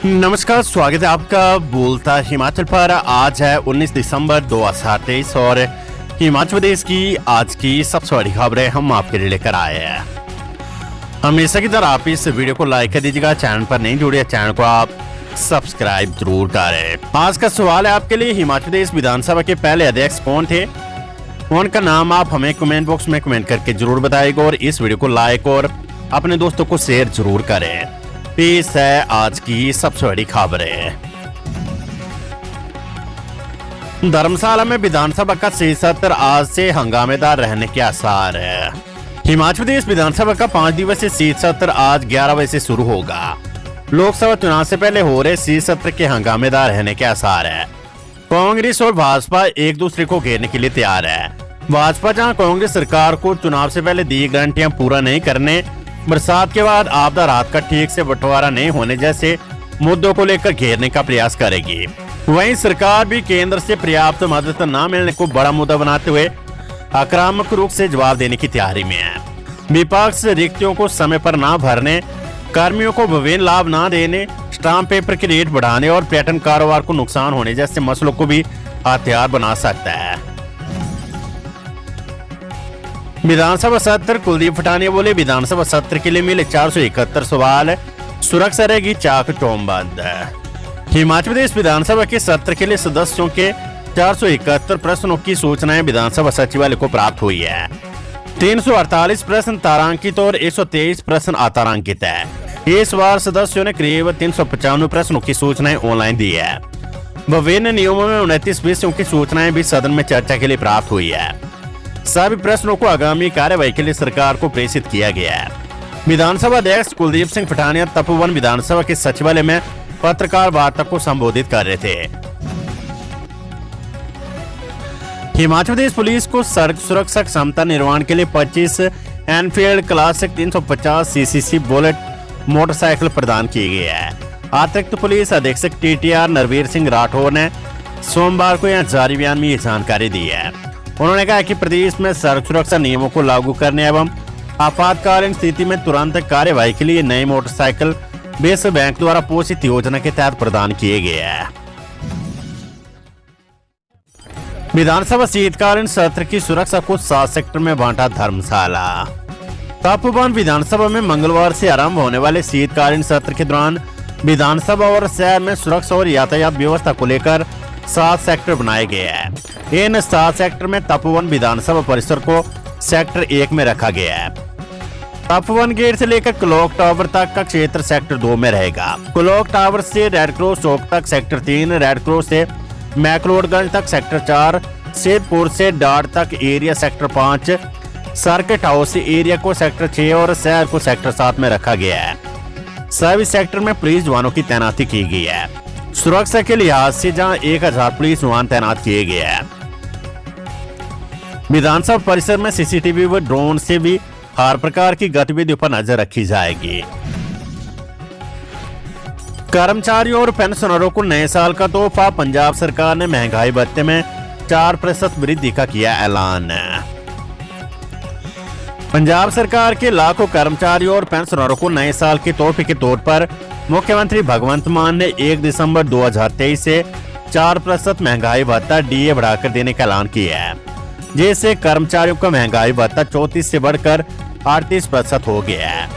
नमस्कार, स्वागत है आपका बोलता हिमाचल पर। आज है 19 दिसंबर 2023 और हिमाचल प्रदेश की आज की सबसे बड़ी खबरें हम आपके लिए लेकर आए हैं। हमेशा की तरह आप इस वीडियो को लाइक कर दीजिएगा। चैनल पर नहीं जुड़े चैनल को आप सब्सक्राइब जरूर करें। आज का सवाल है आपके लिए, हिमाचल प्रदेश विधानसभा के पहले अध्यक्ष कौन थे? उनका नाम आप हमें कमेंट बॉक्स में कमेंट करके जरूर बताइएगा और इस वीडियो को लाइक और अपने दोस्तों को शेयर जरूर करें। पेश है आज की सबसे बड़ी खबरें। धर्मशाला में विधानसभा का शीत सत्र आज से हंगामेदार रहने के आसार है। हिमाचल प्रदेश विधानसभा का 5 दिवसीय शीत सत्र आज 11 बजे से शुरू होगा। लोकसभा चुनाव से पहले हो रहे शीत सत्र के हंगामेदार रहने के आसार है। कांग्रेस और भाजपा एक दूसरे को घेरने के लिए तैयार है। भाजपा जहां कांग्रेस सरकार को चुनाव से पहले दी गारंटियां पूरा नहीं करने, बरसात के बाद आपदा राहत का ठीक से बंटवारा नहीं होने जैसे मुद्दों को लेकर घेरने का प्रयास करेगी, वहीं सरकार भी केंद्र से पर्याप्त मदद न मिलने को बड़ा मुद्दा बनाते हुए आक्रामक रूप से जवाब देने की तैयारी में है। विपक्ष रिक्तियों को समय पर न भरने, कर्मियों को विभिन्न लाभ न देने, स्टाम्प पेपर के रेट बढ़ाने और पर्यटन कारोबार को नुकसान होने जैसे मसलों को भी हथियार बना सकता है। विधानसभा सत्र, कुलदीप पठानिया बोले, विधानसभा सत्र के लिए मिले 471 सवाल, सुरक्षा रहेगी चाक चौबंद। हिमाचल प्रदेश विधानसभा के सत्र के लिए सदस्यों के 471 प्रश्नों की सूचनाएं विधानसभा सचिवालय को प्राप्त हुई है। 348 प्रश्न तारांकित और 123 प्रश्न अतारांकित है। इस बार सदस्यों ने करीब 395 प्रश्नों की सूचनाएं ऑनलाइन दी है। विभिन्न नियमों में 29 विषयों की सूचनाएं भी सदन में चर्चा के लिए प्राप्त हुई है। सभी प्रश्नों को आगामी कार्यवाही के लिए सरकार को प्रेषित किया गया है। विधानसभा अध्यक्ष कुलदीप सिंह पठानिया तपोवन विधानसभा के सचिवालय में पत्रकार वार्ता को संबोधित कर रहे थे। हिमाचल प्रदेश पुलिस को सड़क सुरक्षा क्षमता निर्माण के लिए 25 Enfield classic 350 CCC bullet motorcycle प्रदान किए गए हैं। अतिरिक्त पुलिस अधीक्षक टीटीआर नरवीर सिंह राठौर ने सोमवार को यहां जारी बयान में ये जानकारी दी है। उन्होंने कहा कि प्रदेश में सड़क सुरक्षा नियमों को लागू करने एवं आपातकालीन स्थिति में तुरंत कार्यवाही के लिए नए मोटरसाइकिल विश्व बैंक द्वारा पोषित योजना के तहत प्रदान किए गए हैं। विधानसभा शीतकालीन सत्र की सुरक्षा को 7 सेक्टर में बांटा धर्मशाला। तपोवन विधानसभा में मंगलवार से आरंभ होने वाले शीतकालीन सत्र के दौरान विधानसभा और शहर में सुरक्षा और यातायात व्यवस्था को लेकर 7 सेक्टर बनाए गए हैं। इन 7 सेक्टर में तपोवन विधानसभा परिसर को सेक्टर 1 में रखा गया है। तपोवन गेट से लेकर क्लॉक टावर तक का क्षेत्र सेक्टर 2 में रहेगा। क्लॉक टावर से रेड क्रॉस चौक तक सेक्टर 3, रेड क्रॉस से मैक्लोडगंज तक सेक्टर 4, सिद्धपुर से डाट तक area sector 5, circuit house area को सेक्टर 6 और शहर को सेक्टर 7 में रखा गया है। सभी सेक्टर में पुलिस जवानों की तैनाती की गई है। सुरक्षा के लिहाज से जहां 1000 पुलिस जवान तैनात किए गए हैं। विधानसभा परिसर में सीसीटीवी व ड्रोन से भी हर प्रकार की गतिविधियों पर नजर रखी जाएगी। कर्मचारियों और पेंशनरों को नए साल का तोहफा, पंजाब सरकार ने महंगाई भत्ते में 4% वृद्धि का किया ऐलान। पंजाब सरकार के लाखों कर्मचारियों और पेंशनरों को नए साल के तोहफे के तौर पर मुख्यमंत्री भगवंत मान ने 1 दिसंबर 2023 से 4% महंगाई भत्ता डीए बढ़ाकर देने का ऐलान किया है, जिससे कर्मचारियों का महंगाई भत्ता 34 से बढ़कर 38% हो गया है।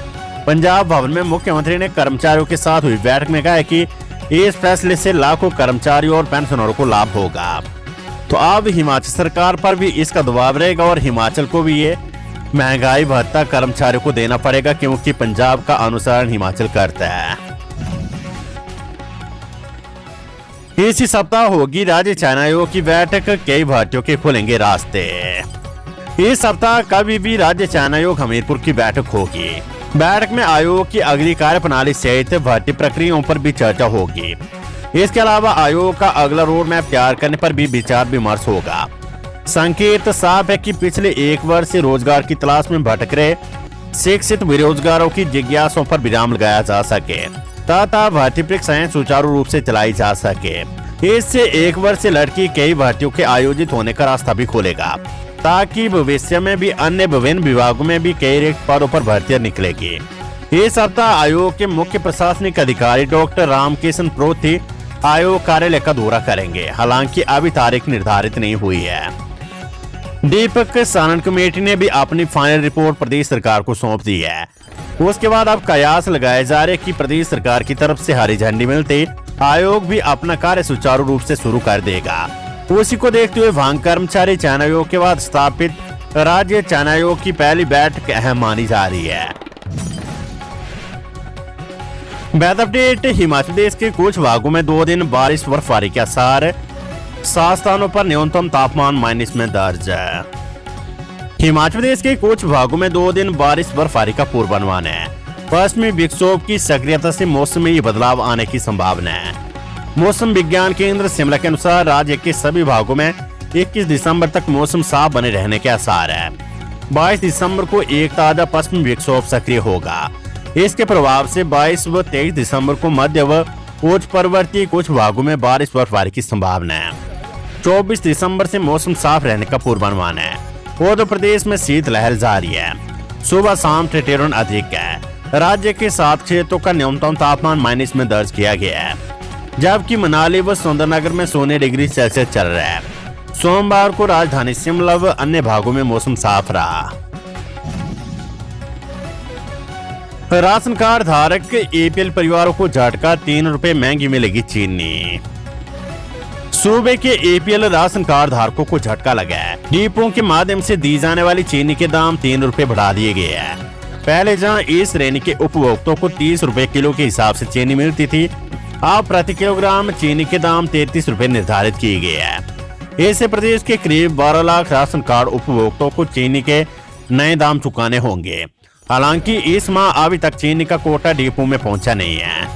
पंजाब भवन में मुख्यमंत्री ने कर्मचारियों के साथ हुई बैठक में कहा कि इस फैसले से लाखों कर्मचारियों और पेंशनरों को लाभ होगा। तो अब हिमाचल सरकार पर भी इसका दबाव रहेगा और हिमाचल को भी ये महंगाई भत्ता कर्मचारियों को देना पड़ेगा, क्योंकि पंजाब का अनुसरण हिमाचल करता है। इसी सप्ताह होगी राज्य चयन आयोग की बैठक, कई भर्तियों के खुलेंगे रास्ते। इस सप्ताह कभी भी राज्य चयन आयोग हमीरपुर की बैठक होगी। बैठक में आयोग की अगली कार्य प्रणाली सहित भर्ती प्रक्रियाओं पर भी चर्चा होगी। इसके अलावा आयोग का अगला रोड मैप तैयार करने पर भी विचार विमर्श होगा। संकेत साफ है कि पिछले 1 वर्ष से रोजगार की तलाश में भटक रहे शिक्षित बेरोजगारों की जिज्ञासाओं पर विराम लगाया जा सके तथा भर्ती प्रक्रियाएं सुचारू रूप से चलाई जा सके। इससे 1 वर्ष से लड़की कई भर्तियों के आयोजित होने का रास्ता भी खुलेगा, ताकि भविष्य में भी अन्य विभिन्न विभागों में भी कई रिक्त पदों पर भर्तियां निकलेगी। इस सप्ताह आयोग के मुख्य प्रशासनिक अधिकारी डॉक्टर रामकिशन प्रोथी आयोग कार्यालय का दौरा करेंगे। हालांकि अभी तारीख निर्धारित नहीं हुई है। दीपक सानन कमेटी ने भी अपनी फाइनल रिपोर्ट प्रदेश सरकार को सौंप दी है। उसके बाद अब कयास लगाए जा रहे कि प्रदेश सरकार की तरफ से हरी झंडी मिलते आयोग भी अपना कार्य सुचारू रूप से शुरू कर देगा। उसी को देखते हुए वाहन कर्मचारी चयन आयोग के बाद स्थापित राज्य चयन आयोग की पहली बैठक अहम मानी जा रही है। Weather update. हिमाचल प्रदेश के कुछ भागों में 2 दिन बारिश बर्फबारी के आसार। 7 स्थानों पर न्यूनतम तापमान माइनस में दर्ज। हिमाचल प्रदेश के कुछ भागों में 2 दिन बारिश बर्फबारी का पूर्वानुमान है। पश्चिमी विक्षोभ की सक्रियता से मौसम में ये बदलाव आने की संभावना है। मौसम विज्ञान केंद्र शिमला के अनुसार राज्य के सभी भागों में 21 दिसंबर तक मौसम साफ बने रहने के आसार है। 22 दिसंबर को एक ताजा पश्चिमी विक्षोभ सक्रिय होगा। इसके प्रभाव से 22 व 23 दिसंबर को मध्य व उच्च पर्वतीय कुछ भागों में बारिश बर्फबारी की संभावना है। 24 दिसंबर से मौसम साफ रहने का पूर्वानुमान है। उत्तर प्रदेश में शीतलहर जारी है। सुबह शाम ठिठुरन अधिक है। राज्य के 7 क्षेत्रों का न्यूनतम तापमान माइनस में दर्ज किया गया है, जबकि मनाली व सुंदरनगर में 16 डिग्री सेल्सियस चल रहा है। सोमवार को राजधानी शिमला व अन्य भागों में मौसम साफ रहा। राशन कार्ड धारक एपीएल परिवारों को झटका, 3 रुपए महंगी मिलेगी चीनी। सूबे के एपीएल राशन कार्ड धारकों को झटका लगा है। डिपों के माध्यम से दी जाने वाली चीनी के दाम 3 रुपए बढ़ा दिए गए हैं। पहले जहां इस श्रेणी के उपभोक्ताओं को 30 रुपए किलो के हिसाब से चीनी मिलती थी, अब प्रति किलोग्राम चीनी के दाम 33 रुपए निर्धारित किए गए हैं। इससे प्रदेश के करीब 12 लाख राशन कार्ड उपभोक्ताओं को चीनी के नए दाम चुकाने होंगे। हालांकि इस माह अभी तक चीनी का कोटा डिपो में पहुंचा नहीं है।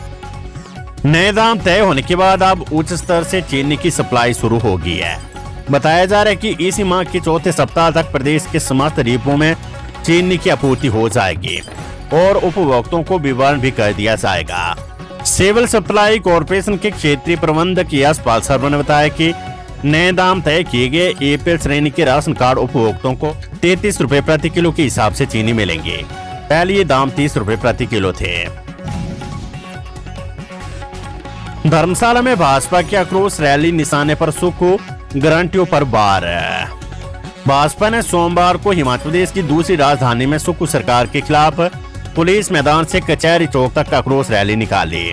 नए दाम तय होने के बाद अब उच्च स्तर से चीनी की सप्लाई शुरू हो गई है। बताया जा रहा है कि इसी माह के चौथे सप्ताह तक प्रदेश के समस्त डिपो में चीनी की आपूर्ति हो जाएगी और उपभोक्ताओं को विवरण भी कर दिया जाएगा। सिविल सप्लाई कॉर्पोरेशन के क्षेत्रीय प्रबंधक यशपाल शर्मा ने बताया कि नए दाम तय किए गए एपीएल श्रेणी के राशन कार्ड उपभोक्ताओं को 33 रुपए प्रति किलो के हिसाब से चीनी मिलेंगे। पहले ये दाम 30 रुपए प्रति किलो थे। धर्मशाला में भाजपा की आक्रोश रैली, निशाने पर सुक्खू, गारंटियों पर बार। भाजपा ने सोमवार को हिमाचल प्रदेश की दूसरी राजधानी में सुक्खू सरकार के खिलाफ पुलिस मैदान से कचहरी चौक तक आक्रोश रैली निकाली।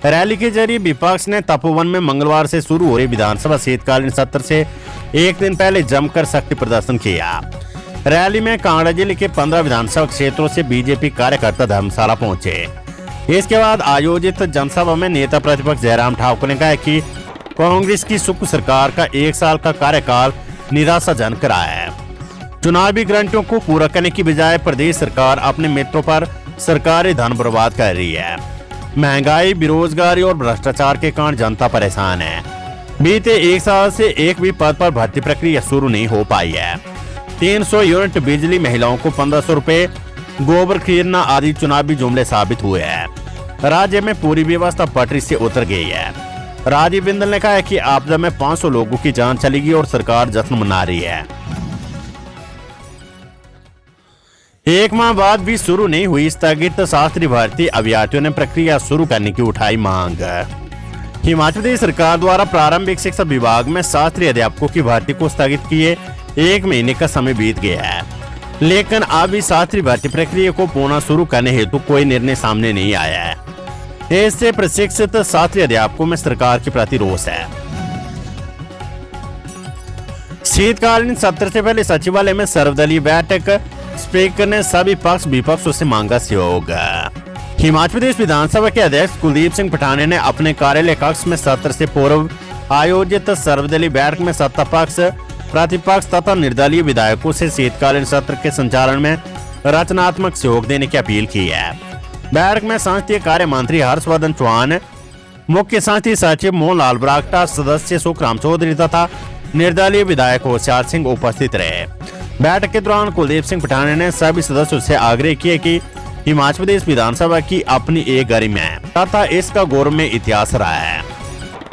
रैली के जरिए विपक्ष ने तपोवन में मंगलवार से शुरू हो रही विधानसभा शीतकालीन सत्र से एक दिन पहले जमकर शक्ति प्रदर्शन किया। रैली में कांगड़ा जिले के 15 विधानसभा क्षेत्रों से बीजेपी कार्यकर्ता धर्मशाला पहुंचे। इसके बाद आयोजित जनसभा में नेता प्रतिपक्ष जयराम ठाकुर ने कहा कि कांग्रेस की सुक्खू सरकार का 1 साल का कार्यकाल निराशाजनक रहा है। चुनावी गारंटियों को पूरा करने की बजाय प्रदेश सरकार अपने मित्रों पर सरकारी धन बर्बाद कर रही है। महंगाई, बेरोजगारी और भ्रष्टाचार के कारण जनता परेशान है। बीते 1 साल से एक भी पद पर भर्ती प्रक्रिया शुरू नहीं हो पाई है। 300 यूनिट बिजली, महिलाओं को 1500 रुपए, गोबर खरीदना आदि चुनावी जुमले साबित हुए हैं। राज्य में पूरी व्यवस्था पटरी से उतर गई है। राजीव बिंदल ने कहा है कि आपदा में 500 लोगों की जान चलेगी और सरकार जश्न मना रही है। 1 माह बाद भी शुरू नहीं हुई स्थगित शास्त्री भर्ती, अभ्यर्थियों ने प्रक्रिया शुरू करने की उठाई मांग। हिमाचल प्रदेश सरकार द्वारा प्रारंभिक शिक्षा विभाग में शास्त्री अध्यापकों की भर्ती को स्थगित किए 1 महीने का समय बीत गया है, लेकिन अभी शास्त्री भर्ती प्रक्रिया को पुनः शुरू करने हेतु कोई निर्णय सामने नहीं आया है। इससे प्रशिक्षित शास्त्री अध्यापकों में सरकार के प्रति रोष है। शीतकालीन सत्र से पहले सचिवालय में सर्वदलीय बैठक, स्पीकर ने सभी पक्ष विपक्षों से मांगा सहयोग। हिमाचल प्रदेश विधानसभा के अध्यक्ष कुलदीप सिंह पठानिया ने अपने कार्यालय कक्ष में सत्र से पूर्व आयोजित सर्वदलीय बैठक में सत्ता पक्ष, प्रतिपक्ष तथा निर्दलीय विधायकों से शीतकालीन सत्र के संचालन में रचनात्मक सहयोग देने की अपील की है। बैठक में संसदीय कार्य मंत्री हर्षवर्धन चौहान, मुख्य संसदीय सचिव मोहनलाल ब्राक्टा, सदस्य सुखराम चौधरी तथा निर्दलीय विधायक होशियार सिंह उपस्थित रहे। बैठक के दौरान कुलदीप सिंह पठानिया ने सभी सदस्यों से आग्रह किया कि हिमाचल प्रदेश विधानसभा की अपनी एक गरिमा है तथा इसका गौरवमय इतिहास रहा है।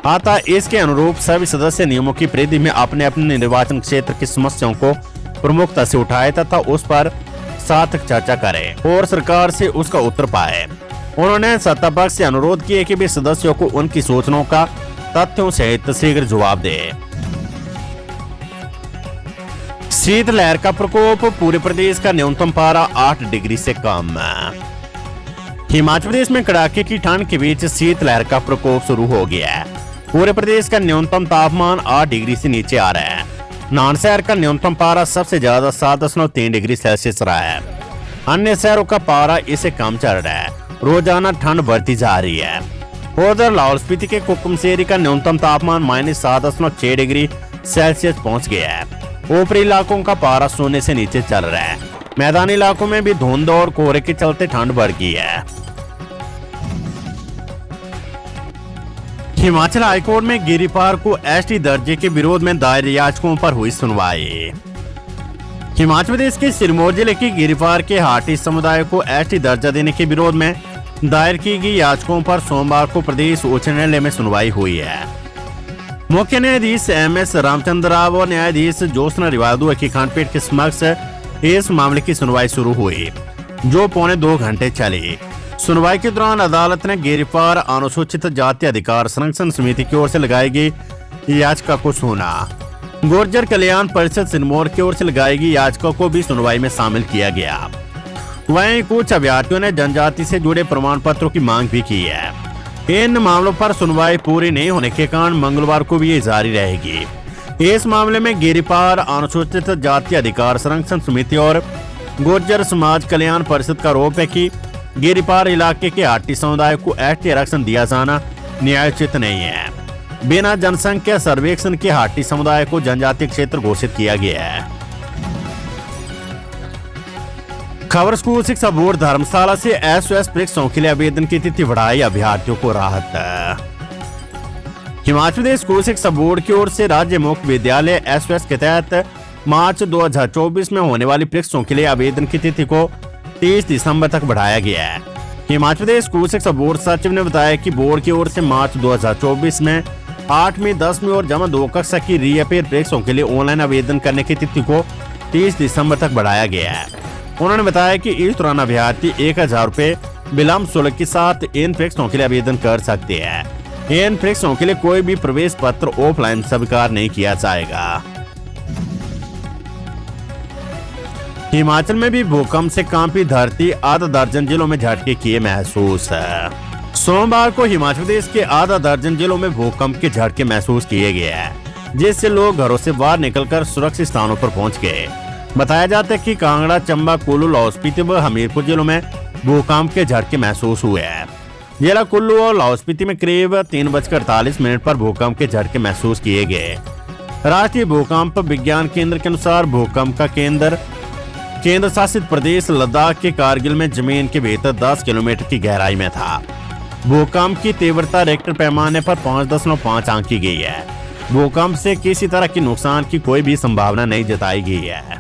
अतः इसके अनुरूप सभी सदस्य नियमों की परिधि में अपने अपने निर्वाचन क्षेत्र की समस्याओं को प्रमुखता से उठाए तथा उस पर साथ चर्चा करें और सरकार से उसका उत्तर पाए। उन्होंने सत्ता पक्ष से अनुरोध किया कि वे सदस्यों को उनकी सूचनाओं का तथ्यों सहित शीघ्र जवाब दे। शीतलहर का प्रकोप, पूरे प्रदेश का न्यूनतम पारा 8 डिग्री से कम। हिमाचल प्रदेश में कड़ाके की ठंड के बीच शीतलहर का प्रकोप शुरू हो गया है। पूरे प्रदेश का न्यूनतम तापमान 8 डिग्री से नीचे आ रहा है। नान शहर का न्यूनतम पारा सबसे ज्यादा 7.3 डिग्री सेल्सियस रहा है। अन्य शहरों का पारा इससे कम चल रहा है। रोजाना ठंड बढ़ती जा रही है। उधर लाहौल स्पीति के कुकुमसेरी का न्यूनतम तापमान -7.6 डिग्री सेल्सियस पहुंच गया है। ऊपरी इलाकों का पारा शून्य से नीचे चल रहा है। मैदानी इलाकों में भी धुंध और कोहरे के चलते ठंड बढ़ गई है। हिमाचल हाईकोर्ट में गिरिपार को एसटी दर्जे के विरोध में दायर याचिकाओं पर हुई सुनवाई। हिमाचल प्रदेश के सिरमौर जिले की गिरिपार के हाटी समुदाय को एसटी दर्जा देने के विरोध में दायर की गई याचिकाओं पर सोमवार को प्रदेश उच्च न्यायालय में सुनवाई हुई है। मुख्य न्यायाधीश एमएस रामचंद्र राव और न्यायाधीश ज्योत्सना रिवादू की खंडपीठ के समक्ष इस मामले की सुनवाई शुरू हुई, जो पौने 2 घंटे चली। सुनवाई के दौरान अदालत ने गिरिपार अनुसूचित जाति अधिकार संरक्षण समिति की ओर से लगाई गई याचिका को सुना। गुर्जर कल्याण परिषद सिरमौर की ओर से लगाई गई याचिका को भी सुनवाई में शामिल किया गया। वहीं कुछ अभ्यर्थियों ने जनजाति से जुड़े प्रमाण पत्रों की मांग भी की है। इन मामलों पर सुनवाई पूरी नहीं होने के कारण मंगलवार को भी ये जारी रहेगी। इस मामले में गिरिपार अनुसूचित जाति अधिकार संरक्षण समिति और गुर्जर समाज कल्याण परिषद का आरोप है कि गिरिपार इलाके के हाटी समुदाय को एसटी आरक्षण दिया जाना न्यायोचित नहीं है। बिना जनसंख्या सर्वेक्षण के हाटी समुदाय को जनजातीय क्षेत्र घोषित किया गया है। खबर स्कूल शिक्षा बोर्ड धर्मशाला से एसओएस परीक्षाओं के लिए आवेदन की तिथि बढ़ाई, अभ्यर्थियों को राहत। हिमाचल प्रदेश स्कूल शिक्षा बोर्ड की ओर से राज्य मुख्य विद्यालय एसओएस के तहत मार्च 2024 में होने वाली परीक्षाओं के लिए आवेदन की तिथि को 30 दिसंबर तक बढ़ाया गया है। हिमाचल प्रदेश स्कूल शिक्षा बोर्ड सचिव ने बताया कि बोर्ड की ओर से मार्च 2024 में 8वीं 10वीं और जमा 2 कक्षा की रीअपेयर परीक्षाओं के लिए ऑनलाइन आवेदन करने की तिथि को 30 दिसंबर तक बढ़ाया गया है। उन्होंने बताया कि इस दौरान अभ्यर्थी 1000 रुपए विलम्ब शुल्क के साथ इन परीक्षाओं के लिए आवेदन कर सकते हैं। इन परीक्षाओं के लिए कोई भी प्रवेश पत्र ऑफलाइन स्वीकार नहीं किया जाएगा। हिमाचल में भी भूकंप से कांपी धरती, आधा दर्जन जिलों में झटके किए महसूस। सोमवार को हिमाचल प्रदेश के आधा दर्जन जिलों में भूकंप के झटके महसूस किए गए हैं, जिससे लोग घरों से बाहर निकलकर सुरक्षित स्थानों पर पहुंच गए। बताया जाता है कि कांगड़ा, चंबा, कुल्लू, लाहौल स्पीति व हमीरपुर जिलों में भूकंप के झटके महसूस हुए हैं। जिला कुल्लू और लाहौल स्पीति में करीब 3:48 पर भूकंप के झटके महसूस किए गए। राष्ट्रीय भूकंप विज्ञान केंद्र के अनुसार भूकंप का केंद्र शासित प्रदेश लद्दाख के कारगिल में जमीन के भीतर 10 किलोमीटर की गहराई में था। भूकंप की तीव्रता रिक्टर पैमाने पर 5.5 आंकी गई है। भूकंप से किसी तरह के नुकसान की कोई भी संभावना नहीं जताई गई है।